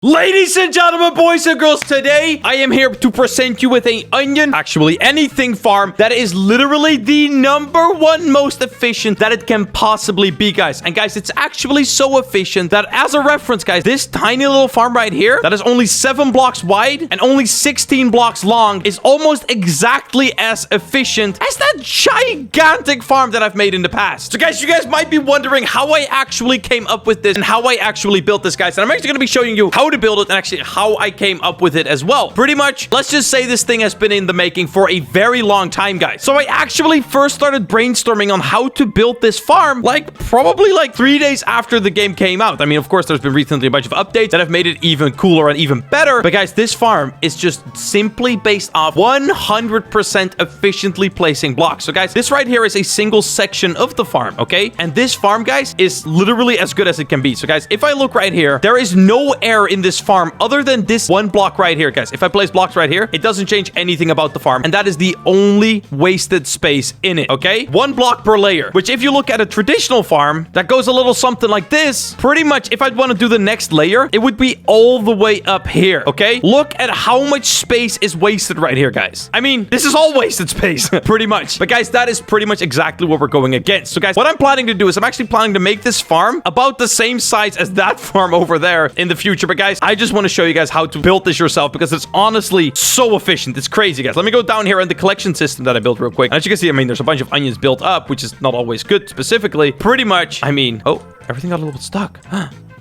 Ladies and gentlemen, boys and girls, today I am here to present you with an onion, actually anything farm that is literally the #1 most efficient that it can possibly be, guys. And guys, it's actually so efficient that as a reference, guys, this tiny little farm right here that is only 7 blocks wide and only 16 blocks long is almost exactly as efficient as that gigantic farm that I've made in the past. So guys, you guys might be wondering how I actually came up with this and how I actually built this, guys. And I'm actually going to be showing you how to build it and actually how I came up with it as well. Pretty much, let's just say this thing has been in the making for a very long time, guys. So I actually first started brainstorming on how to build this farm probably 3 days after the game came out. I mean, of course, there's been recently a bunch of updates that have made it even cooler and even better. But guys, this farm is just simply based off 100% efficiently placing blocks. So guys, this right here is a single section of the farm, okay? And this farm, guys, is literally as good as it can be. So guys, if I look right here, there is no air in this farm other than this one block right here, guys. If I place blocks right here, it doesn't change anything about the farm, and that is the only wasted space in it, okay? 1 block per layer, which if you look at a traditional farm that goes a little something like this, pretty much if I'd want to do the next layer, it would be all the way up here, okay? Look at how much space is wasted right here, guys. I mean, this is all wasted space, pretty much. But guys, that is pretty much exactly what we're going against. So guys, what I'm planning to do is I'm actually planning to make this farm about the same size as that farm over there in the future. But guys, I just want to show you guys how to build this yourself because it's honestly so efficient. It's crazy, guys. Let me go down here in the collection system that I built real quick. And as you can see, I mean, there's a bunch of onions built up, which is not always good specifically. Pretty much, I mean, oh, everything got a little bit stuck.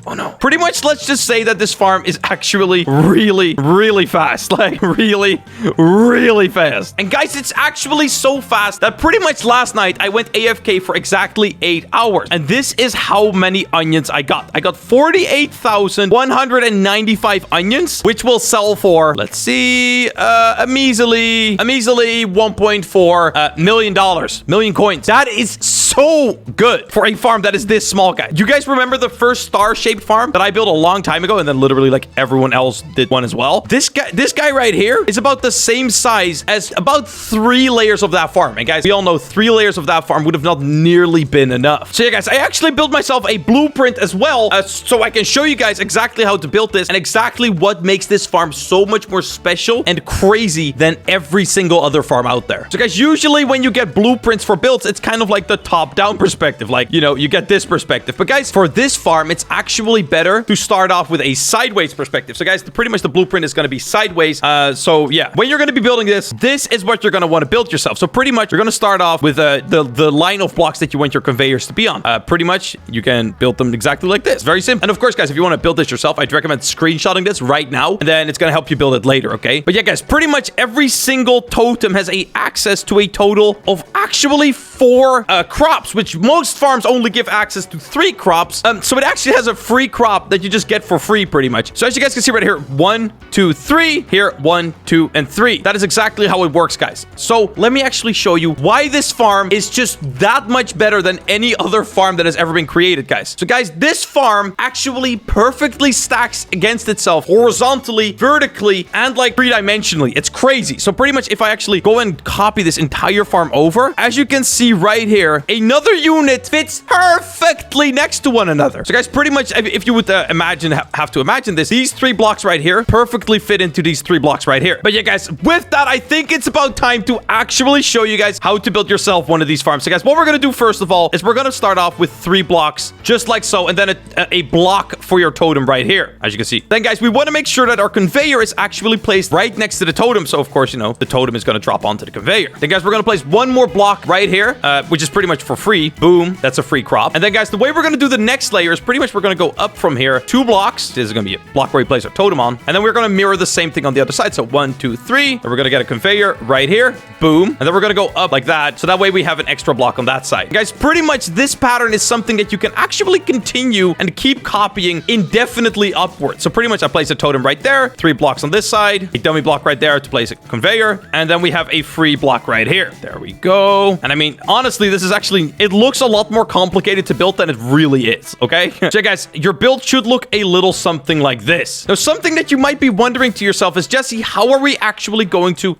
Oh no. Pretty much, let's just say that this farm is actually really fast. Like, really fast. And guys, it's actually so fast that pretty much last night I went AFK for exactly 8 hours. And this is how many onions I got. I got 48,195 onions, which will sell for, let's see, a measly $1.4 million coins. That is so good for a farm that is this small, guys. You guys remember the first star-shaped farm that I built a long time ago, and then literally like everyone else did one as well? This guy right here is about the same size as about 3 layers of that farm. And guys, we all know 3 layers of that farm would have not nearly been enough. So yeah, guys, I actually built myself a blueprint as well, so I can show you guys exactly how to build this and exactly what makes this farm so much more special and crazy than every single other farm out there. So guys, usually when you get blueprints for builds, it's kind of like the top-down perspective. Like, you know, you get this perspective. But guys, for this farm, it's actually better to start off with a sideways perspective. So guys, pretty much the blueprint is going to be sideways. So yeah, when you're going to be building this, this is what you're going to want to build yourself. So pretty much you're going to start off with the line of blocks that you want your conveyors to be on. Pretty much you can build them exactly like this. Very simple. And of course, guys, if you want to build this yourself, I'd recommend screenshotting this right now, and then it's going to help you build it later, okay? But yeah, guys, pretty much every single totem has access to a total of actually 4 crops, which most farms only give access to 3 crops. So it actually has a free crop that you just get for free, pretty much. So as you guys can see right here, 1, 2, 3. Here, 1, 2, and 3. That is exactly how it works, guys. So let me actually show you why this farm is just that much better than any other farm that has ever been created, guys. So guys, this farm actually perfectly stacks against itself horizontally, vertically, and like 3-dimensionally. It's crazy. So pretty much if I actually go and copy this entire farm over, as you can see right here, another unit fits perfectly next to one another. So guys, pretty much if you would have to imagine this, these 3 blocks right here perfectly fit into these 3 blocks right here. But yeah, guys, with that, I think it's about time to actually show you guys how to build yourself one of these farms. So guys, what we're going to do first of all is we're going to start off with 3 blocks, just like so, and then a block for your totem right here, as you can see. Then guys, we want to make sure that our conveyor is actually placed right next to the totem. So of course, you know, the totem is going to drop onto the conveyor. Then guys, we're going to place 1 more block right here, which is pretty much for free. Boom. That's a free crop. And then guys, the way we're going to do the next layer is pretty much we're going to go up from here 2 blocks. This is going to be a block where we place our totem on. And then we're going to mirror the same thing on the other side. So 1, 2, 3. And we're going to get a conveyor right here. Boom. And then we're going to go up like that. So that way we have an extra block on that side. Guys, pretty much this pattern is something that you can actually continue and keep copying indefinitely upwards. So pretty much I place a totem right there. 3 blocks on this side. A dummy block right there to place a conveyor. And then we have a free block right here. There we go. And I mean, honestly, this is actually, it looks a lot more complicated to build than it really is. Okay. So guys, your build should look a little something like this. Now, something that you might be wondering to yourself is, Jesse, how are we actually going to,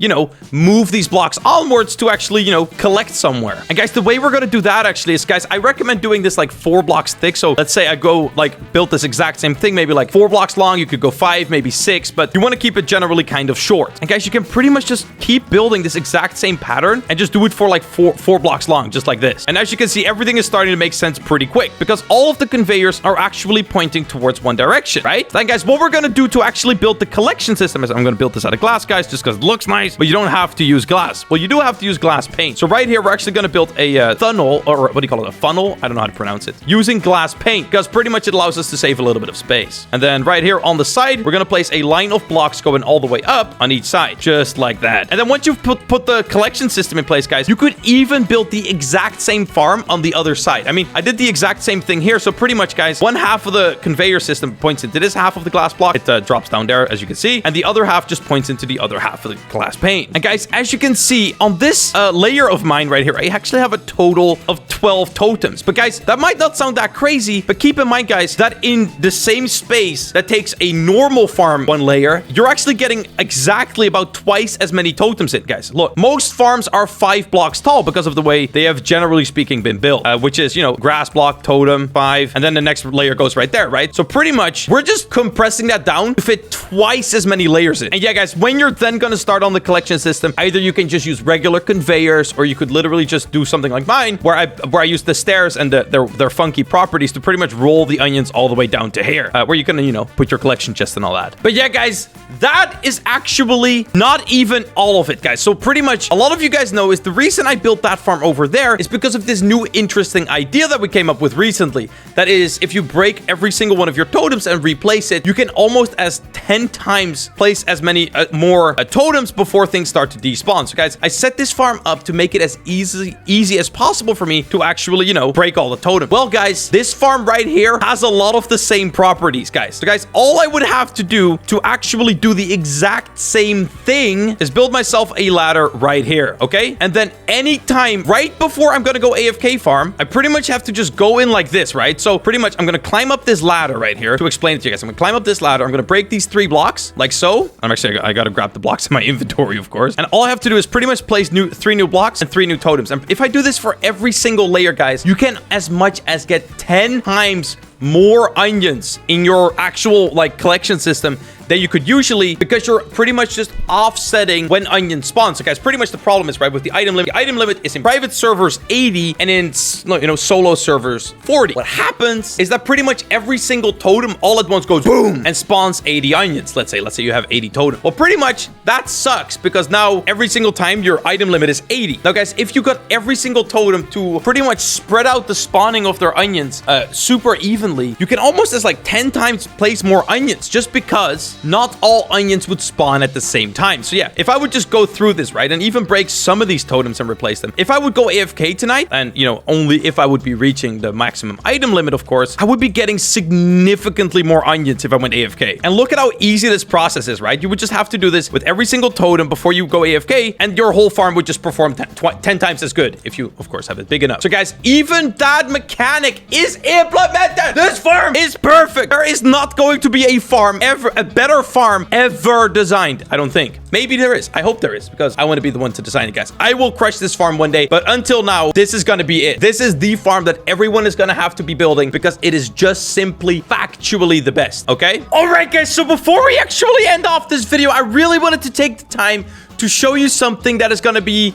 move these blocks onwards to actually, collect somewhere? And guys, the way we're going to do that actually is, guys, I recommend doing this like 4 blocks thick. So let's say I go like build this exact same thing, maybe like 4 blocks long. You could go 5, maybe 6, but you want to keep it generally kind of short. And guys, you can pretty much just keep building this exact same pattern and just do it for like four blocks long, just like this. And as you can see, everything is starting to make sense pretty quick because all of the conveyors are actually pointing towards one direction, right? Then guys, what we're going to do to actually build the collection system is I'm going to build this out of glass, guys, just because it looks nice, but you don't have to use glass. Well, you do have to use glass paint. So right here, we're actually going to build a tunnel, or what do you call it? A funnel? I don't know how to pronounce it. Using glass paint, because pretty much it allows us to save a little bit of space. And then right here on the side, we're going to place a line of blocks going all the way up on each side, just like that. And then once you've put the collection system in place, guys, you could even build the exact same farm on the other side. I mean, I did the exact same thing here. So pretty much, guys, one half of the conveyor system points into this half of the glass block. It drops down there, as you can see. And the other half just points into the other half of the glass paint. And guys, as you can see on this layer of mine right here, I actually have a total of 12 totems. But guys, that might not sound that crazy, but keep in mind, guys, that in the same space that takes a normal farm one layer, you're actually getting exactly about twice as many totems in, guys. Look, most farms are 5 blocks tall because of the way they have, generally speaking, been built, which is, grass block, totem, 5, and then the next layer goes right there, right? So pretty much, we're just compressing that down to fit twice as many layers in. And yeah, guys, when you're then going to start on the collection system, either you can just use regular conveyors, or you could literally just do something like mine, where I use the stairs and their funky properties to pretty much roll the onions all the way down to here, where you can, put your collection chest and all that. But yeah, guys, that is actually not even all of it, guys. So pretty much, a lot of you guys know is the reason I built that farm over there is because of this new interesting idea that we came up with recently. That is, if you break every single one of your totems and replace it, you can almost as 10 times place as many more totems before things start to despawn. So guys, I set this farm up to make it as easy as possible for me to actually, break all the totems. Well, guys, this farm right here has a lot of the same properties, guys. So guys, all I would have to do to actually do the exact same thing is build myself a ladder right here, okay? And then anytime right before I'm gonna go AFK farm, I pretty much have to just go in like this, right? So pretty much I'm gonna climb up this ladder right here. To explain it to you guys, I'm gonna climb up this ladder. I'm gonna break these 3 blocks like so. I gotta grab the blocks in my inventory, of course. And all I have to do is pretty much place 3 new blocks and 3 new totems. And if I do this for every single layer, guys, you can as much as get 10 times more onions in your actual collection system than you could usually, because you're pretty much just offsetting when onions spawn. So guys, pretty much the problem is, right, with the item limit. The item limit is in private servers 80 and in solo servers 40. What happens is that pretty much every single totem all at once goes boom and spawns 80 onions. Let's say you have 80 totems. Well, pretty much that sucks because now every single time your item limit is 80. Now guys, if you got every single totem to pretty much spread out the spawning of their onions super evenly, you can almost as 10 times place more onions, just because not all onions would spawn at the same time. So yeah, if I would just go through this, right, and even break some of these totems and replace them, if I would go AFK tonight, and only if I would be reaching the maximum item limit, of course, I would be getting significantly more onions if I went AFK. And look at how easy this process is, right? You would just have to do this with every single totem before you go AFK, and your whole farm would just perform 10 times as good, if you, of course, have it big enough. So guys, even that mechanic is implemented. This farm is perfect. There is not going to be a better farm ever designed, I don't think. Maybe there is. I hope there is, because I want to be the one to design it, guys. I will crush this farm one day, but until now, this is going to be it. This is the farm that everyone is going to have to be building, because it is just simply factually the best, okay? All right, guys, so before we actually end off this video, I really wanted to take the time to show you something that is going to be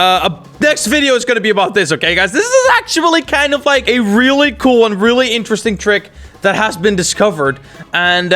next video is going to be about this, okay, guys? This is actually kind of like a really cool and really interesting trick that has been discovered, and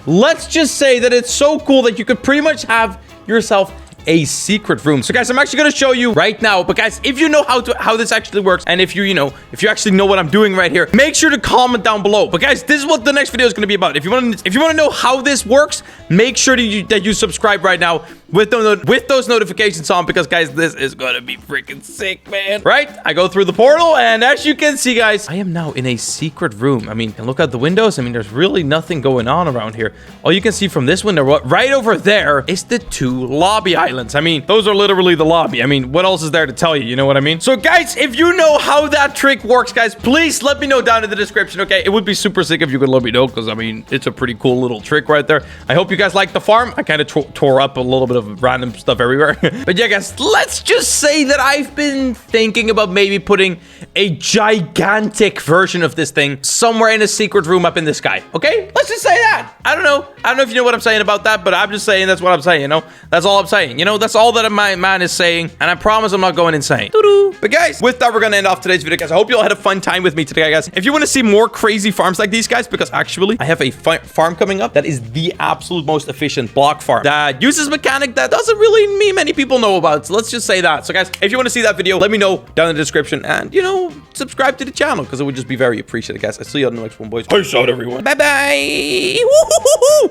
let's just say that it's so cool that you could pretty much have yourself a secret room. So guys, I'm actually going to show you right now, but guys, if you know how this actually works, and if you actually know what I'm doing right here, make sure to comment down below. But guys, this is what the next video is going to be about. If you want to know how this works, make sure that you subscribe right now. with those notifications on, because guys, this is gonna be freaking sick, man. Right? I go through the portal, and as you can see, guys, I am now in a secret room. I mean, and look out the windows. I mean, there's really nothing going on around here. All you can see from this window right over there is the 2 lobby islands. I mean, those are literally the lobby. I mean, what else is there to tell you? You know what I mean? So guys, if you know how that trick works, guys, please let me know down in the description, okay? It would be super sick if you could let me know, because I mean, it's a pretty cool little trick right there. I hope you guys like the farm. I kind of tore up a little bit of random stuff everywhere. But yeah, guys, let's just say that I've been thinking about maybe putting a gigantic version of this thing somewhere in a secret room up in the sky. Okay, let's just say that. I don't know if you know what I'm saying about that, but I'm just saying that's what I'm saying. You know, that's all I'm saying. You know, that's all that my man is saying, and I promise I'm not going insane. But guys, with that, we're gonna end off today's video, guys. I hope you all had a fun time with me today, guys. If you want to see more crazy farms like these, guys, because actually I have a farm coming up that is the absolute most efficient block farm that uses mechanic that doesn't really many people know about. So let's just say that. So guys, if you want to see that video, let me know down in the description, and you know, subscribe to the channel, because it would just be very appreciated, guys. I'll see you on the next one, boys. Peace out, everyone. Bye bye.